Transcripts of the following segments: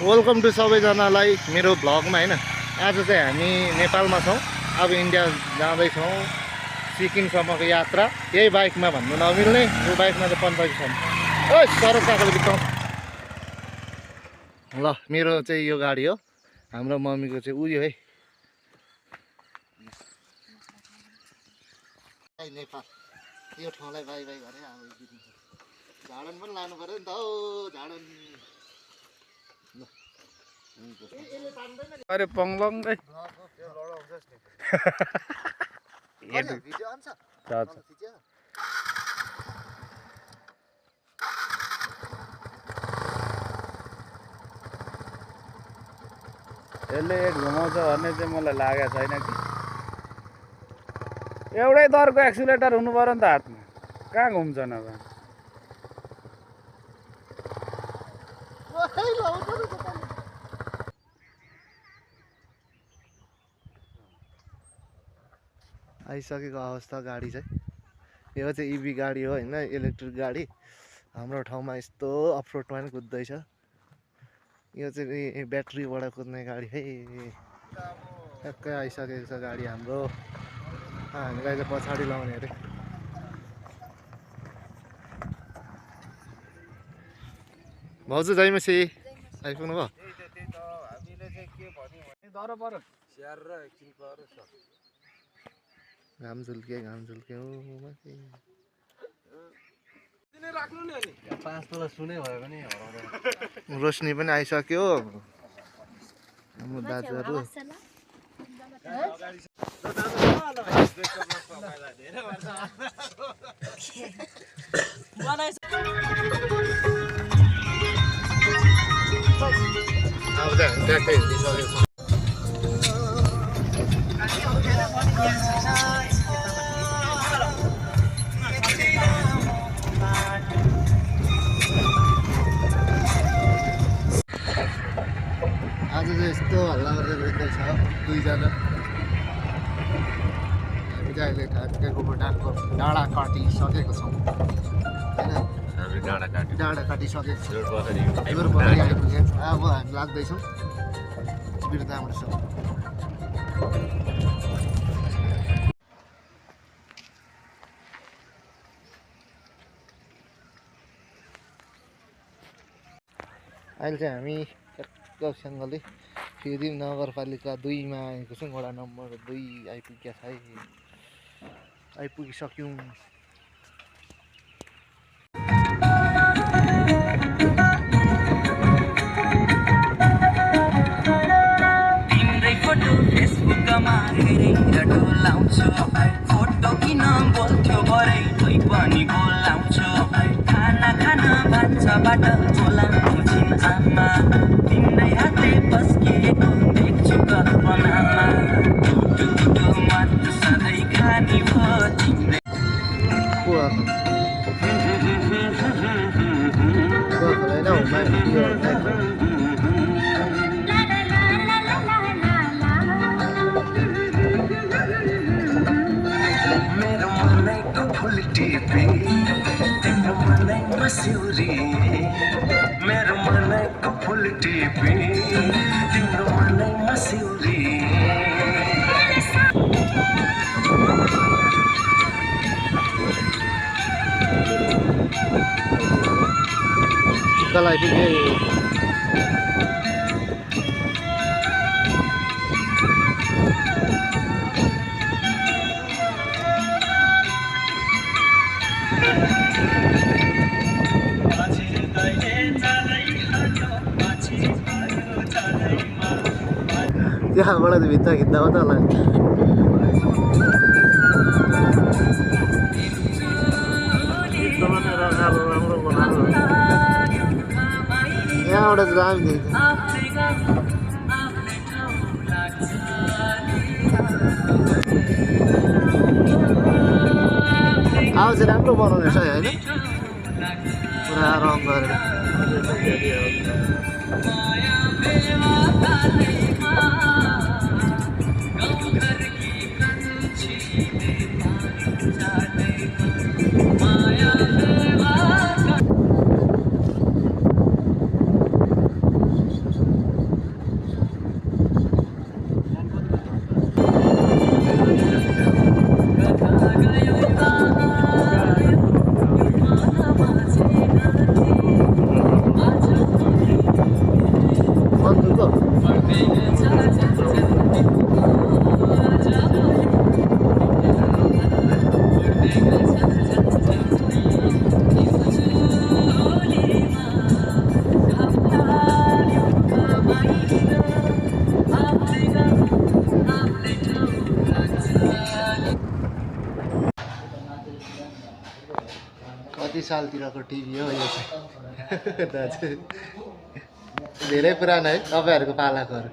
Welcome to सबैजनालाई मेरो भ्लगमा हैन। आज चाहिँ हामी नेपालमा छौँ। अब इन्डिया जाँदैछौँ, सिक्किमसम्मको यात्रा। यही बाइकमा भन्नु नमिल्ने, यो बाइकमा चाहिँ 45 छ। ओ सरक काकाले बित्ताउँ। ल मेरो चाहिँ यो गाडी हो, हाम्रो मम्मीको चाहिँ उयो है। नेपाल यो ठाउँलाई बाई बाई गरे। अब झाडन पनि लानु पर्यो नि त हौ, झाडन। अरे पङलङ रे भिडियो आन्छ यसले घुमाउँछ भन्ने चाहिँ मलाई लागेको छैन कि। एउटै दरको एक्सिलेटर हुनु पर्यो नि त हातमा, कहाँ घुम्छ नभए। आइसकेको अवस्था गाडी चाहिँ यो चाहिँ इभी गाडी हो हैन, इलेक्ट्रिक गाडी। हाम्रो ठाउँमा यस्तो अफरोडमा पनि कुद्दैछ। यो चाहिँ ब्याट्रीबाट कुद्ने गाडी है। ठ्याक्कै आइसकेको छ गाडी हाम्रो। हामीलाई चाहिँ पछाडि लाउने अरे। भाउजू जयमसी आइपुग्नु भयो। घाम झुल्के हो माथि। रोशनी पनि आइसक्यो। हाम्रो दाजुहरू अब त ट्याक्कै हिँडिसकेको छ। आज चाहिँ यस्तो हल्ला गरेर हिँड्दैछ दुईजना। हामी चाहिँ अहिले ठ्याक्कै गोबरडाँडाको डाँडा काटिसकेको छौँ होइन। डाँडा काटिसकेको छ। जोरपोखरी आइपुगेको छ। अब हामी लाग्दैछौँ बिर्तामोडसम्म। अहिले चाहिँ हामी सँगले फेरि नगरपालिका 2 मा आएको छौँ। वडा नम्बर 2 आइपुगेका छ है, आइपुगिसक्यौँ। तिम्रै फोटो फेसबुकमा हेरेर डोलाउँछु, फोटो किन बोल्थ्यो भरे तै पनि बोलाउँछु। खाना खाना भान्साबाट बोलाउँछु आमा, तिम्रै हातले पस्किएको देख्छु कल्पनामा। टुटो मात्र सधैँ खानी भयो तिम्रै। मेरो मनैको फुल टिपी तिम्रो मनैमा सिउरी, मेरो मनैको फुल टिपी तिम्रो मनैमा सिउरी। कल आइपुगे। त्यहाँबाट चाहिँ भित्ता खिच्दा मात्रै होला नि। यहाँबाट चाहिँ दामी देखिन्छ। अब चाहिँ राम्रो बनाउने रहेछ होइन, पुरा रङ गरेर। रुको कति सालतिरको टिभी हो यो चाहिँ दाजु धेरै पुरानो है तपाईँहरूको पालाकोहरू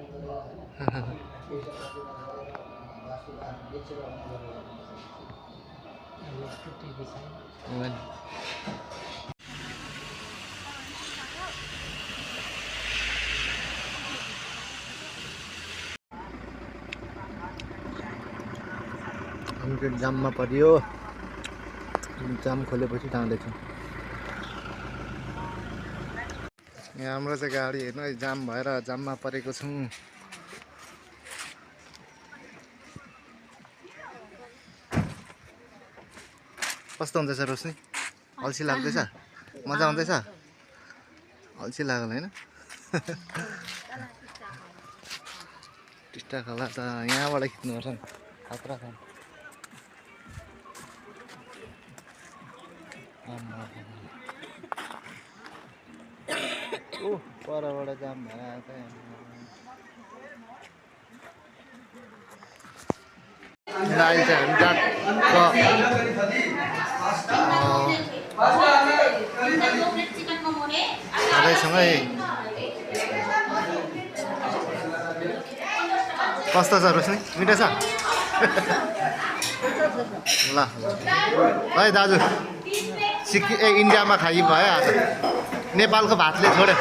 हो नि। कन्क्रिट जाममा परियो जाम खोलेपछि जाँदैछ यहाँ हाम्रो चाहिँ गाडी हेर्नु है जाम भएर जाममा परेको छौँ कस्तो हुँदैछ रोशनी अल्छी लाग्दैछ मजा आउँदैछ अल्छी लागल होइन टिस्टा खोला त यहाँबाट खिच्नुपर्छ नि खतरा छ परबाट जाम भएर आएको अहिले चाहिँ हामी सबैसँगै कस्तो छ रोशनी मिठो छ ल है दाजु इन्डियामा खाइ भयो आज नेपालको भातले छोड्यो